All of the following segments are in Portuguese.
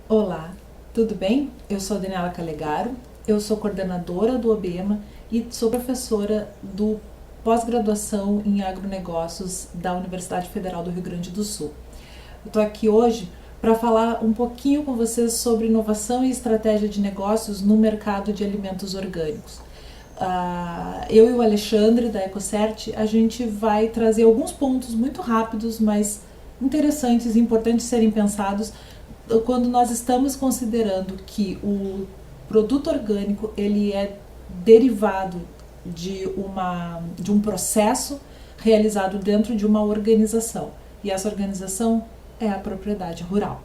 Olá, tudo bem? Eu sou Daniela Calegaro, eu sou coordenadora do OBEMA e sou professora do pós-graduação em agronegócios da Universidade Federal do Rio Grande do Sul. Eu estou aqui hoje para falar um pouquinho com vocês sobre inovação e estratégia de negócios no mercado de alimentos orgânicos. Eu e o Alexandre da EcoCert, a gente vai trazer alguns pontos muito rápidos, mas interessantes e importantes de serem pensados quando nós estamos considerando que o produto orgânico ele é derivado de um processo realizado dentro de uma organização, e essa organização é a propriedade rural.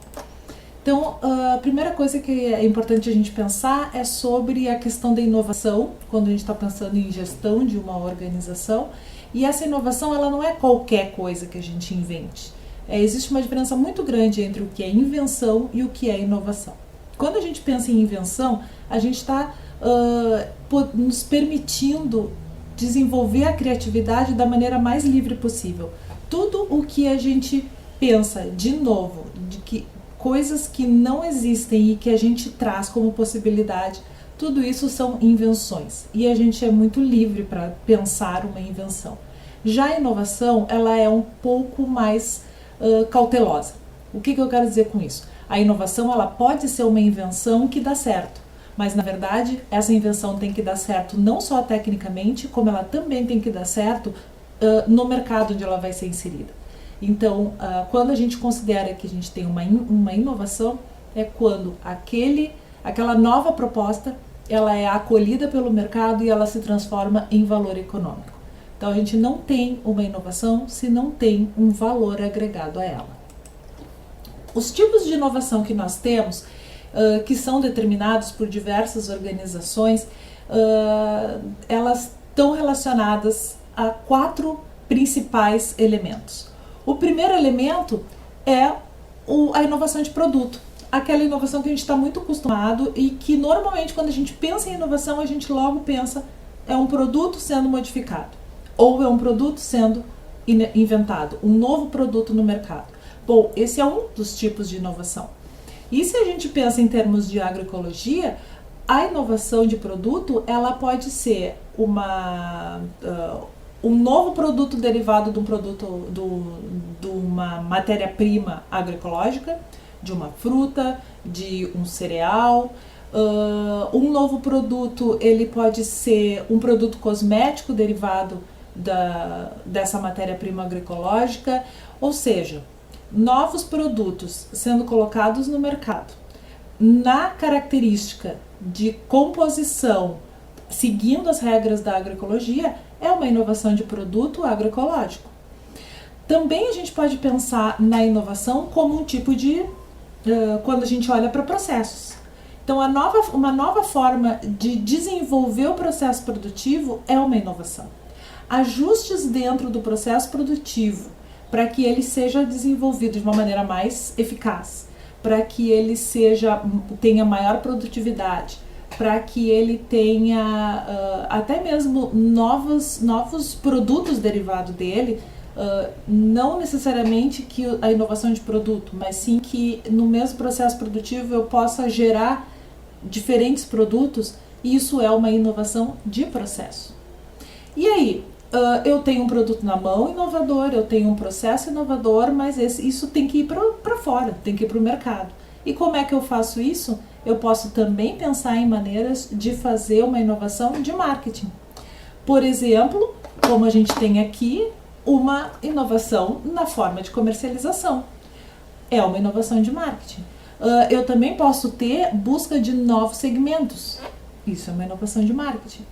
Então, a primeira coisa que é importante a gente pensar é sobre a questão da inovação, quando a gente está pensando em gestão de uma organização, e essa inovação ela não é qualquer coisa que a gente invente. Existe uma diferença muito grande entre o que é invenção e o que é inovação. Quando a gente pensa em invenção, a gente está nos permitindo desenvolver a criatividade da maneira mais livre possível. Tudo o que a gente pensa, de novo, de que coisas que não existem e que a gente traz como possibilidade, tudo isso são invenções. E a gente é muito livre para pensar uma invenção. Já a inovação, ela é um pouco mais cautelosa. O que eu quero dizer com isso? A inovação ela pode ser uma invenção que dá certo, mas na verdade essa invenção tem que dar certo não só tecnicamente, como ela também tem que dar certo no mercado onde ela vai ser inserida. Então, quando a gente considera que a gente tem uma inovação, é quando aquela nova proposta ela é acolhida pelo mercado e ela se transforma em valor econômico. Então, a gente não tem uma inovação se não tem um valor agregado a ela. Os tipos de inovação que nós temos, que são determinados por diversas organizações, elas estão relacionadas a 4 principais elementos. O primeiro elemento é a inovação de produto, aquela inovação que a gente está muito acostumado e que normalmente quando a gente pensa em inovação, a gente logo pensa é um produto sendo modificado ou é um produto sendo inventado, um novo produto no mercado. Bom, esse é um dos tipos de inovação. E se a gente pensa em termos de agroecologia, a inovação de produto ela pode ser um novo produto derivado de um produto, de uma matéria-prima agroecológica, de uma fruta, de um cereal. Um novo produto ele pode ser um produto cosmético derivado dessa matéria-prima agroecológica, ou seja, novos produtos sendo colocados no mercado na característica de composição seguindo as regras da agroecologia é uma inovação de produto agroecológico. Também a gente pode pensar na inovação como um tipo de quando a gente olha para processos. Então, uma nova forma de desenvolver o processo produtivo é uma inovação. Ajustes dentro do processo produtivo para que ele seja desenvolvido de uma maneira mais eficaz, para que ele tenha maior produtividade, para que ele tenha até mesmo novos produtos derivados dele, não necessariamente que a inovação de produto, mas sim que no mesmo processo produtivo eu possa gerar diferentes produtos, e isso é uma inovação de processo. E aí, eu tenho um produto na mão inovador, eu tenho um processo inovador, mas isso tem que ir para fora, tem que ir para o mercado. E como é que eu faço isso? Eu posso também pensar em maneiras de fazer uma inovação de marketing. Por exemplo, como a gente tem aqui, uma inovação na forma de comercialização. É uma inovação de marketing. Eu também posso ter busca de novos segmentos. Isso é uma inovação de marketing.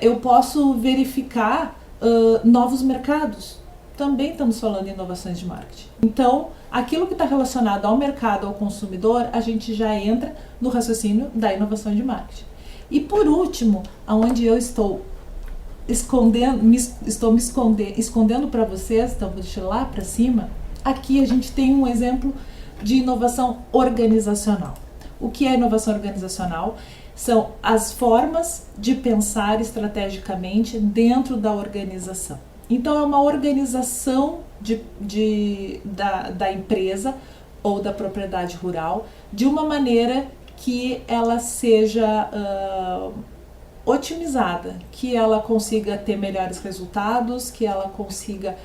Eu posso verificar novos mercados. Também estamos falando em inovações de marketing. Então, aquilo que está relacionado ao mercado, ao consumidor, a gente já entra no raciocínio da inovação de marketing. E por último, aonde eu estou me escondendo para vocês, então vou deixar lá para cima, aqui a gente tem um exemplo de inovação organizacional. O que é inovação organizacional? São as formas de pensar estrategicamente dentro da organização. Então, é uma organização da empresa ou da propriedade rural de uma maneira que ela seja otimizada, que ela consiga ter melhores resultados, que ela consiga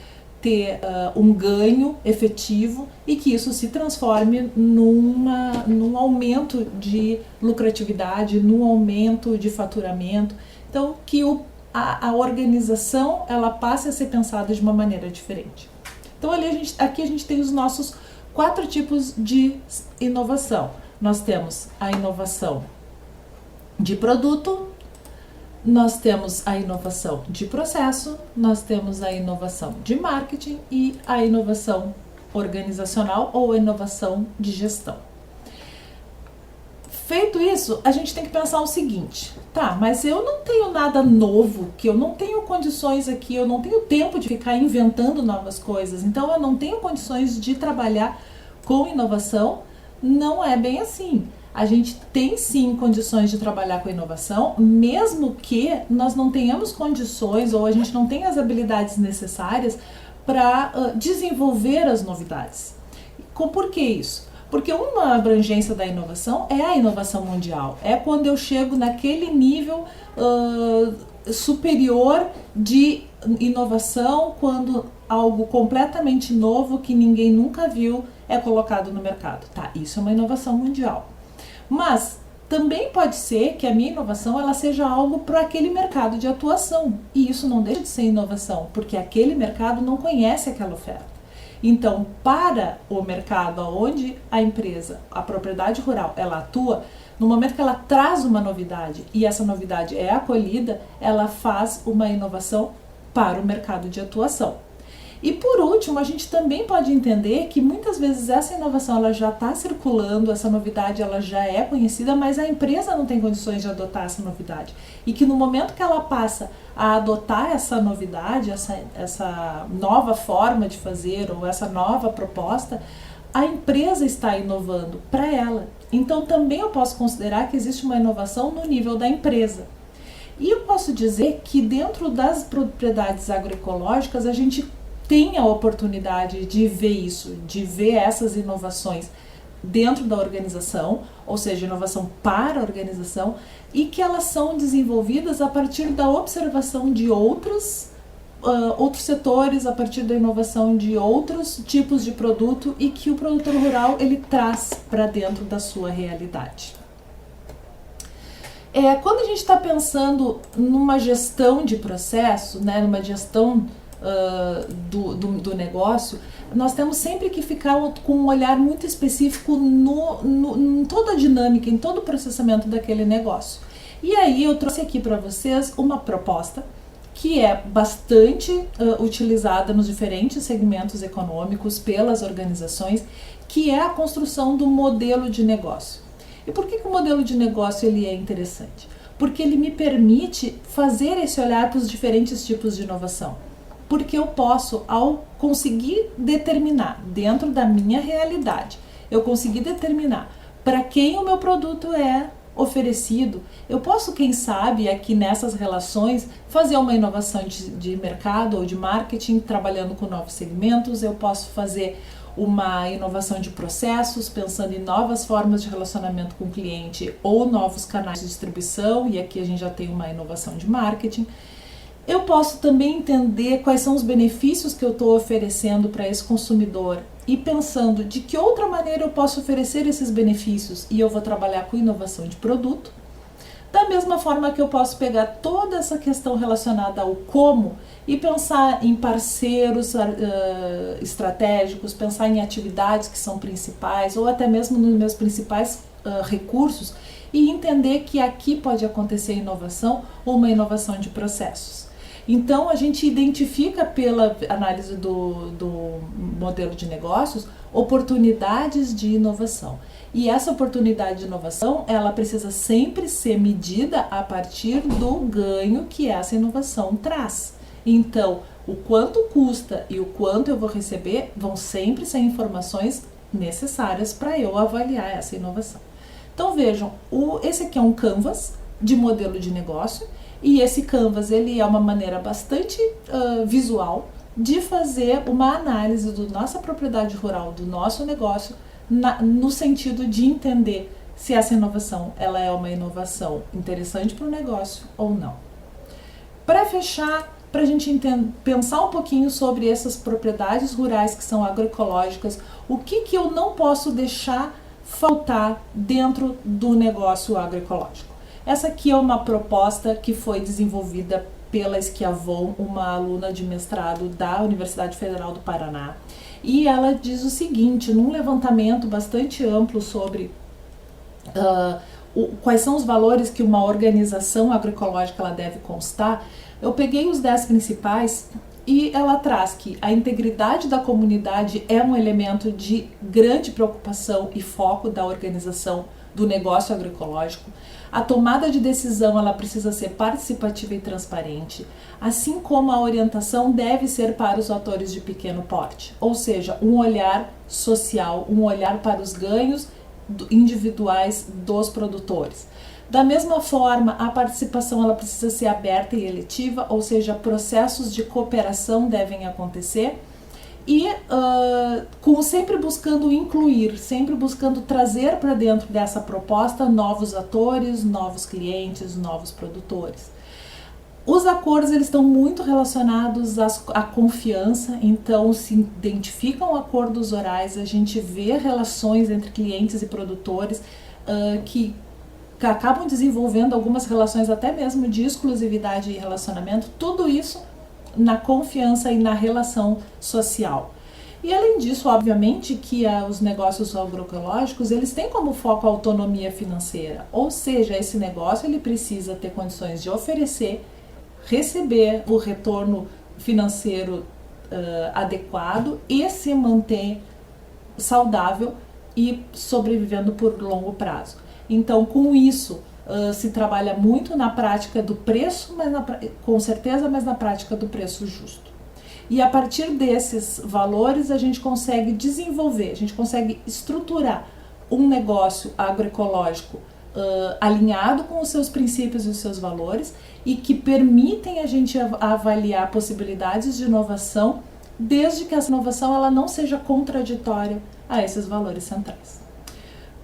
ter um ganho efetivo e que isso se transforme num aumento de lucratividade, num aumento de faturamento. Então, que a organização ela passe a ser pensada de uma maneira diferente. Então, aqui a gente tem os nossos 4 tipos de inovação. Nós temos a inovação de produto, nós temos a inovação de processo, nós temos a inovação de marketing e a inovação organizacional ou a inovação de gestão. Feito isso, a gente tem que pensar o seguinte, tá, mas eu não tenho nada novo, que eu não tenho condições aqui, eu não tenho tempo de ficar inventando novas coisas, então eu não tenho condições de trabalhar com inovação. Não é bem assim. A gente tem sim condições de trabalhar com inovação, mesmo que nós não tenhamos condições ou a gente não tenha as habilidades necessárias para desenvolver as novidades. Por que isso? Porque uma abrangência da inovação é a inovação mundial. É quando eu chego naquele nível superior de inovação, quando algo completamente novo que ninguém nunca viu é colocado no mercado. Tá, isso é uma inovação mundial. Mas também pode ser que a minha inovação ela seja algo para aquele mercado de atuação. E isso não deixa de ser inovação, porque aquele mercado não conhece aquela oferta. Então, para o mercado onde a empresa, a propriedade rural, ela atua, no momento que ela traz uma novidade e essa novidade é acolhida, ela faz uma inovação para o mercado de atuação. E por último, a gente também pode entender que muitas vezes essa inovação ela já está circulando, essa novidade ela já é conhecida, mas a empresa não tem condições de adotar essa novidade. E que no momento que ela passa a adotar essa novidade, essa nova forma de fazer ou essa nova proposta, a empresa está inovando para ela. Então também eu posso considerar que existe uma inovação no nível da empresa. E eu posso dizer que dentro das propriedades agroecológicas a gente tem a oportunidade de ver isso, de ver essas inovações dentro da organização, ou seja, inovação para a organização, e que elas são desenvolvidas a partir da observação de outros setores, a partir da inovação de outros tipos de produto e que o produtor rural ele traz para dentro da sua realidade. Quando a gente está pensando numa gestão de processo, né, numa gestão do negócio, nós temos sempre que ficar com um olhar muito específico em toda a dinâmica, em todo o processamento daquele negócio. E aí eu trouxe aqui para vocês uma proposta que é bastante utilizada nos diferentes segmentos econômicos pelas organizações, que é a construção do modelo de negócio. E por que o modelo de negócio ele é interessante? Porque ele me permite fazer esse olhar para os diferentes tipos de inovação. Porque eu posso, ao conseguir determinar dentro da minha realidade, eu conseguir determinar para quem o meu produto é oferecido, eu posso, quem sabe, aqui nessas relações, fazer uma inovação de mercado ou de marketing, trabalhando com novos segmentos, eu posso fazer uma inovação de processos, pensando em novas formas de relacionamento com o cliente ou novos canais de distribuição, e aqui a gente já tem uma inovação de marketing. Eu posso também entender quais são os benefícios que eu estou oferecendo para esse consumidor e pensando de que outra maneira eu posso oferecer esses benefícios, e eu vou trabalhar com inovação de produto. Da mesma forma que eu posso pegar toda essa questão relacionada ao como e pensar em parceiros estratégicos, pensar em atividades que são principais ou até mesmo nos meus principais recursos e entender que aqui pode acontecer inovação ou uma inovação de processos. Então, a gente identifica pela análise do modelo de negócios oportunidades de inovação. E essa oportunidade de inovação, ela precisa sempre ser medida a partir do ganho que essa inovação traz. Então, o quanto custa e o quanto eu vou receber vão sempre ser informações necessárias para eu avaliar essa inovação. Então, vejam, esse aqui é um canvas de modelo de negócio. E esse canvas ele é uma maneira bastante visual de fazer uma análise da nossa propriedade rural, do nosso negócio, no sentido de entender se essa inovação ela é uma inovação interessante para o negócio ou não. Para fechar, para a gente pensar um pouquinho sobre essas propriedades rurais que são agroecológicas, o que eu não posso deixar faltar dentro do negócio agroecológico. Essa aqui é uma proposta que foi desenvolvida pela Schiavon, uma aluna de mestrado da Universidade Federal do Paraná, e ela diz o seguinte, num levantamento bastante amplo sobre quais são os valores que uma organização agroecológica ela deve constar, eu peguei os 10 principais e ela traz que a integridade da comunidade é um elemento de grande preocupação e foco da organização do negócio agroecológico. A tomada de decisão ela precisa ser participativa e transparente, assim como a orientação deve ser para os atores de pequeno porte, ou seja, um olhar social, um olhar para os ganhos individuais dos produtores. Da mesma forma, a participação ela precisa ser aberta e eletiva, ou seja, processos de cooperação devem acontecer e sempre buscando incluir, sempre buscando trazer para dentro dessa proposta novos atores, novos clientes, novos produtores. Os acordos eles estão muito relacionados à confiança, então se identificam acordos orais, a gente vê relações entre clientes e produtores que acabam desenvolvendo algumas relações até mesmo de exclusividade e relacionamento, tudo isso na confiança e na relação social. E além disso, obviamente, que os negócios agroecológicos, eles têm como foco a autonomia financeira, ou seja, esse negócio ele precisa ter condições de oferecer, receber o retorno financeiro adequado e se manter saudável e sobrevivendo por longo prazo. Então, com isso, se trabalha muito na prática do preço, com certeza, mas na prática do preço justo. E a partir desses valores, a gente consegue desenvolver, a gente consegue estruturar um negócio agroecológico alinhado com os seus princípios e os seus valores e que permitem a gente avaliar possibilidades de inovação, desde que essa inovação ela não seja contraditória a esses valores centrais.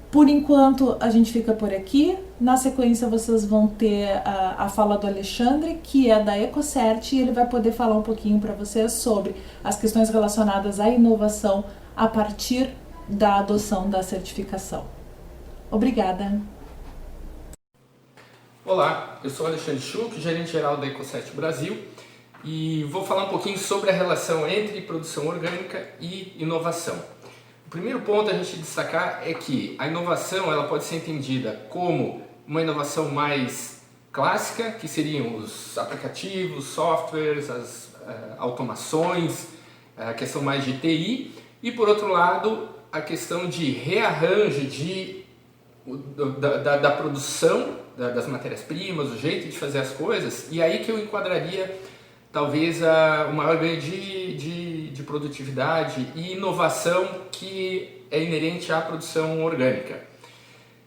Por enquanto, a gente fica por aqui. Na sequência, vocês vão ter a fala do Alexandre, que é da Ecocert, e ele vai poder falar um pouquinho para vocês sobre as questões relacionadas à inovação a partir da adoção da certificação. Obrigada! Olá, eu sou Alexandre Schuch, gerente-geral da Ecocert Brasil, e vou falar um pouquinho sobre a relação entre produção orgânica e inovação. O primeiro ponto a gente destacar é que a inovação ela pode ser entendida como uma inovação mais clássica, que seriam os aplicativos, softwares, as automações, a questão mais de TI, e por outro lado a questão de rearranjo da produção das matérias-primas, o jeito de fazer as coisas, e aí que eu enquadraria talvez o maior ganho de produtividade e inovação que é inerente à produção orgânica.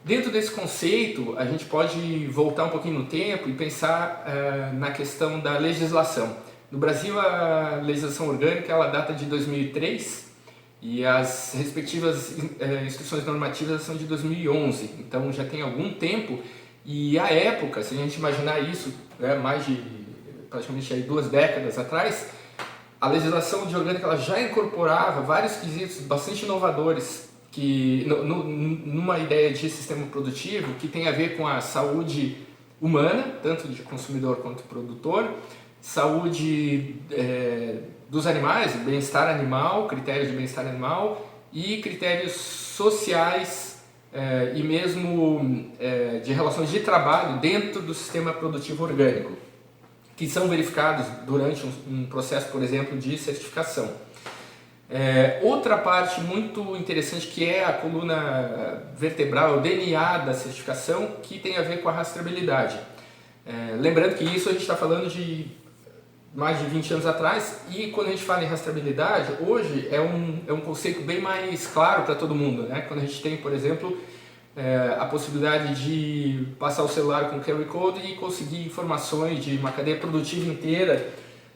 Dentro desse conceito, a gente pode voltar um pouquinho no tempo e pensar na questão da legislação. No Brasil, a legislação orgânica ela data de 2003 e as respectivas instruções normativas são de 2011, então já tem algum tempo. E à época, se a gente imaginar isso, mais de praticamente aí 2 décadas atrás, a legislação de orgânica ela já incorporava vários quesitos bastante inovadores que, numa ideia de sistema produtivo que tem a ver com a saúde humana, tanto de consumidor quanto produtor, saúde dos animais, bem-estar animal, critérios de bem-estar animal e critérios sociais e mesmo de relações de trabalho dentro do sistema produtivo orgânico, que são verificados durante um processo, por exemplo, de certificação. Outra parte muito interessante que é a coluna vertebral, o DNA da certificação, que tem a ver com a rastreabilidade. Lembrando que isso a gente está falando de mais de 20 anos atrás, e quando a gente fala em rastreabilidade, hoje é um conceito bem mais claro para todo mundo, né? Quando a gente tem, por exemplo, a possibilidade de passar o celular com o QR Code e conseguir informações de uma cadeia produtiva inteira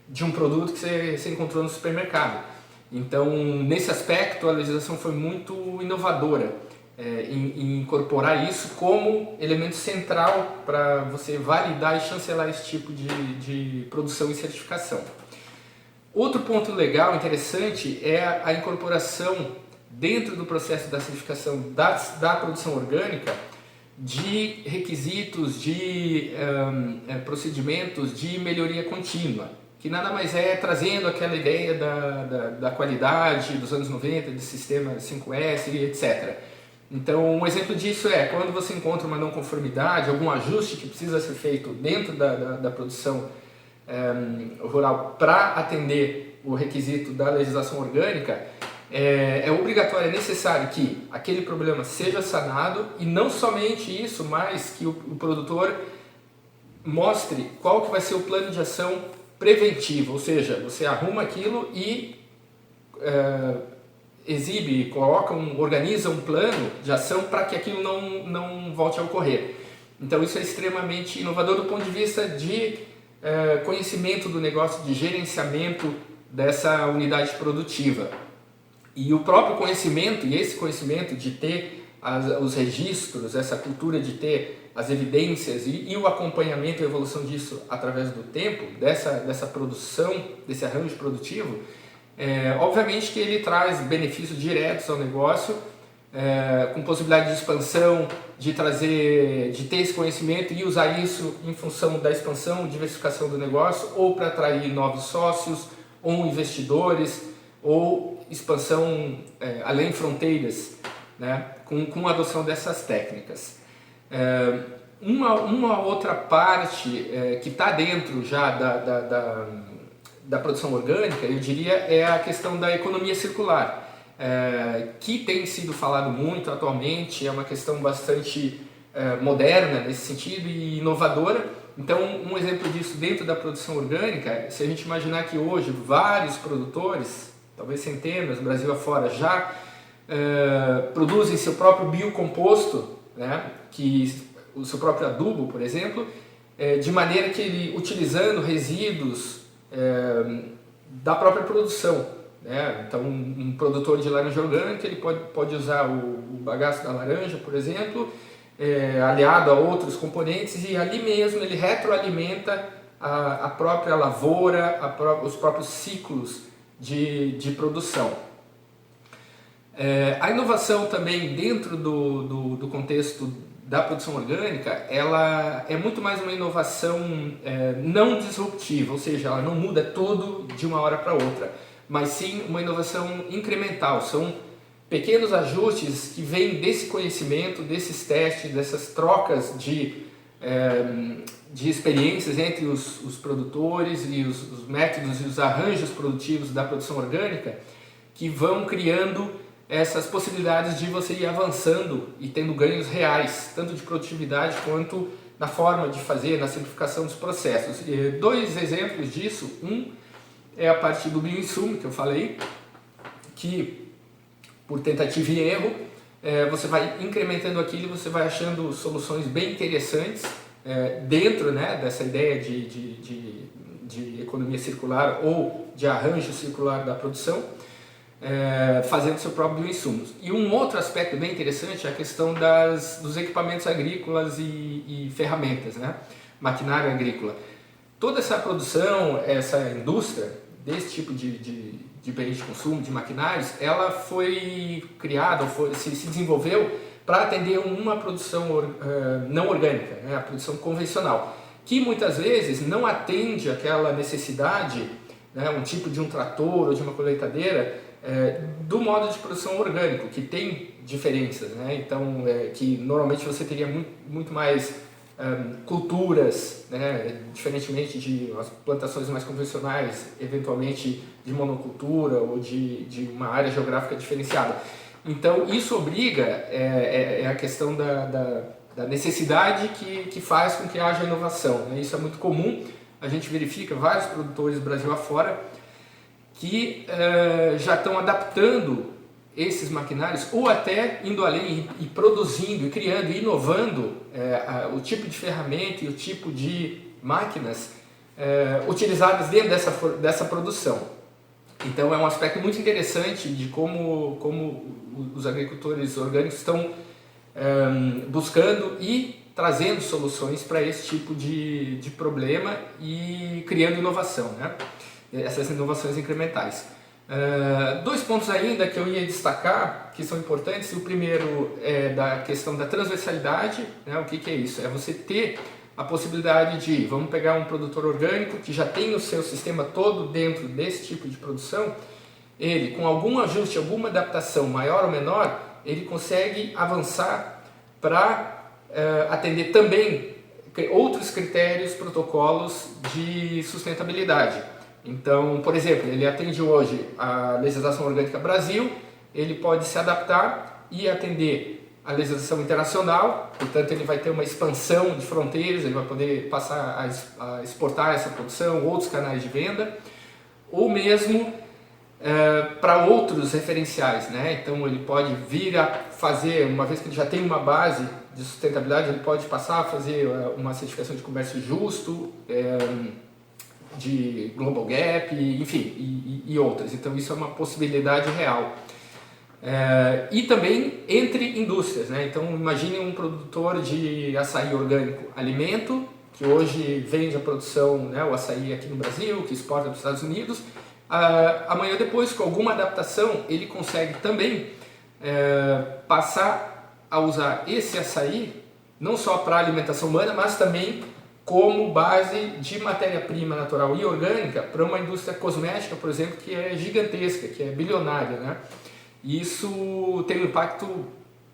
de um produto que você encontrou no supermercado. Então, nesse aspecto, a legislação foi muito inovadora em incorporar isso como elemento central para você validar e chancelar esse tipo de produção e certificação. Outro ponto legal, interessante, é a incorporação dentro do processo da certificação da produção orgânica de requisitos, de procedimentos de melhoria contínua, que nada mais é trazendo aquela ideia da qualidade dos anos 90, de sistema 5S, etc. Então, um exemplo disso é quando você encontra uma não conformidade, algum ajuste que precisa ser feito dentro da produção rural para atender o requisito da legislação orgânica, é obrigatório, é necessário que aquele problema seja sanado, e não somente isso, mas que o produtor mostre qual que vai ser o plano de ação preventivo, ou seja, você arruma aquilo e exibe, organiza um plano de ação para que aquilo não volte a ocorrer. Então isso é extremamente inovador do ponto de vista de conhecimento do negócio, de gerenciamento dessa unidade produtiva. E o próprio conhecimento, e esse conhecimento de ter os registros, essa cultura de ter as evidências e o acompanhamento e a evolução disso através do tempo, dessa produção, desse arranjo produtivo, obviamente que ele traz benefícios diretos ao negócio, com possibilidade de expansão, de ter esse conhecimento e usar isso em função da expansão, diversificação do negócio, ou para atrair novos sócios, ou investidores, ou expansão além fronteiras, né, com a adoção dessas técnicas. Uma outra parte que está dentro já da produção orgânica, eu diria, é a questão da economia circular, que tem sido falado muito atualmente, é uma questão bastante moderna nesse sentido e inovadora. Então, um exemplo disso dentro da produção orgânica, se a gente imaginar que hoje vários produtores, talvez centenas, Brasil afora, já produzem seu próprio biocomposto, né, o seu próprio adubo, por exemplo, de maneira que ele, utilizando resíduos da própria produção, né? Então, um produtor de laranja orgânica, ele pode usar o bagaço da laranja, por exemplo, aliado a outros componentes, e ali mesmo ele retroalimenta a própria lavoura, os próprios ciclos de produção. A inovação também dentro do contexto da produção orgânica, ela é muito mais uma inovação não disruptiva, ou seja, ela não muda tudo de uma hora para outra, mas sim uma inovação incremental. São pequenos ajustes que vêm desse conhecimento, desses testes, dessas trocas de experiências entre os produtores e os métodos e os arranjos produtivos da produção orgânica, que vão criando essas possibilidades de você ir avançando e tendo ganhos reais, tanto de produtividade quanto na forma de fazer, na simplificação dos processos. Dois exemplos disso: um é a parte do bioinsumo que eu falei, que por tentativa e erro você vai incrementando aquilo e você vai achando soluções bem interessantes dentro, né, dessa ideia de economia circular ou de arranjo circular da produção, fazendo seu próprio bioinsumos. E um outro aspecto bem interessante é a questão dos equipamentos agrícolas e ferramentas, né? Maquinário agrícola. Toda essa produção, essa indústria desse tipo de bens de consumo, de maquinários, ela foi criada, se desenvolveu para atender uma produção não orgânica, né? A produção convencional, que muitas vezes não atende aquela necessidade, né? Um tipo de um trator ou de uma colheitadeira, do modo de produção orgânico, que tem diferenças, né? Então, que normalmente você teria muito mais culturas, né? Diferentemente de as plantações mais convencionais, eventualmente de monocultura ou de uma área geográfica diferenciada. Então, isso obriga, a questão da necessidade que faz com que haja inovação, né? Isso é muito comum, a gente verifica vários produtores Brasil afora que já estão adaptando esses maquinários, ou até indo além e produzindo, e criando, e inovando o tipo de ferramenta e o tipo de máquinas utilizadas dentro dessa produção. Então é um aspecto muito interessante de como os agricultores orgânicos estão buscando e trazendo soluções para esse tipo de problema e criando inovação, né? Essas inovações incrementais. Dois pontos ainda que eu ia destacar, que são importantes. O primeiro é da questão da transversalidade, né? O que é isso? É você ter a possibilidade de, vamos pegar um produtor orgânico que já tem o seu sistema todo dentro desse tipo de produção, ele com algum ajuste, alguma adaptação maior ou menor, ele consegue avançar para atender também outros critérios, protocolos de sustentabilidade. Então, por exemplo, ele atende hoje a legislação orgânica Brasil, ele pode se adaptar e atender a legislação internacional, portanto ele vai ter uma expansão de fronteiras, ele vai poder passar a exportar essa produção, outros canais de venda, ou mesmo para outros referenciais, né? Então ele pode vir a fazer, uma vez que ele já tem uma base de sustentabilidade, ele pode passar a fazer uma certificação de comércio justo, de Global Gap, enfim, e outras. Então isso é uma possibilidade real. E também entre indústrias, né? Então imagine um produtor de açaí orgânico alimento, que hoje vende a produção, né, o açaí aqui no Brasil, que exporta para os Estados Unidos. Amanhã ou depois, com alguma adaptação, ele consegue também passar a usar esse açaí não só para a alimentação humana, mas também como base de matéria-prima natural e orgânica para uma indústria cosmética, por exemplo, que é gigantesca, que é bilionária, né? E isso tem um impacto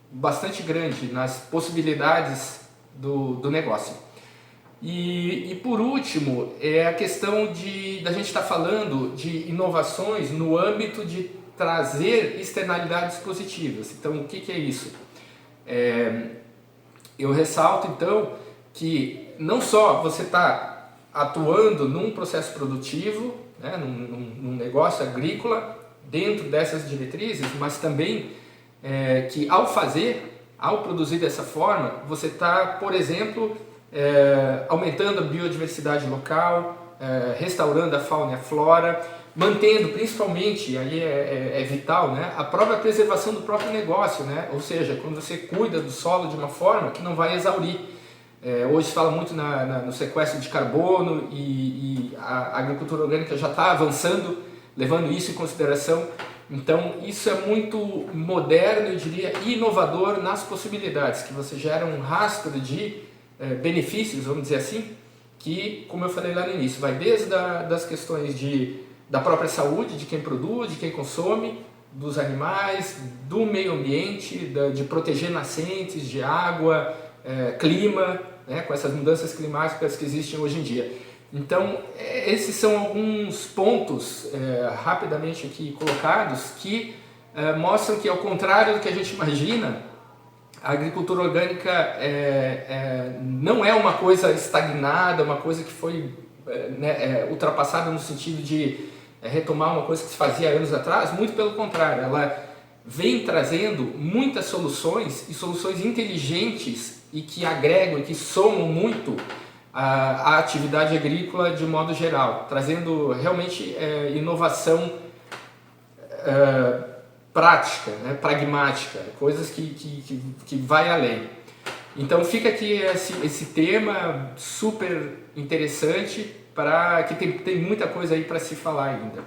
bastante grande nas possibilidades do negócio. E por último, é a questão da gente estar falando de inovações no âmbito de trazer externalidades positivas. Então, o que é isso? Eu ressalto, então, que não só você está atuando num processo produtivo, né, num negócio agrícola, dentro dessas diretrizes, mas também que ao produzir dessa forma, você está, por exemplo, aumentando a biodiversidade local, restaurando a fauna e a flora, mantendo principalmente, aí é vital, né, a própria preservação do próprio negócio, né? Ou seja, quando você cuida do solo de uma forma que não vai exaurir. Hoje se fala muito no sequestro de carbono e a agricultura orgânica já está avançando, levando isso em consideração. Então isso é muito moderno, eu diria, e inovador nas possibilidades, que você gera um rastro de benefícios, vamos dizer assim, que, como eu falei lá no início, vai desde das questões da própria saúde, de quem produz, de quem consome, dos animais, do meio ambiente, de proteger nascentes, de água, clima, né, com essas mudanças climáticas que existem hoje em dia. Então, esses são alguns pontos rapidamente aqui colocados que mostram que, ao contrário do que a gente imagina, a agricultura orgânica não é uma coisa estagnada, uma coisa que foi ultrapassada no sentido de retomar uma coisa que se fazia anos atrás. Muito pelo contrário, ela vem trazendo muitas soluções, e soluções inteligentes e que agregam e que somam muito a atividade agrícola de modo geral, trazendo realmente inovação prática, né, pragmática, coisas que vai além. Então fica aqui esse tema super interessante, que tem muita coisa aí para se falar ainda.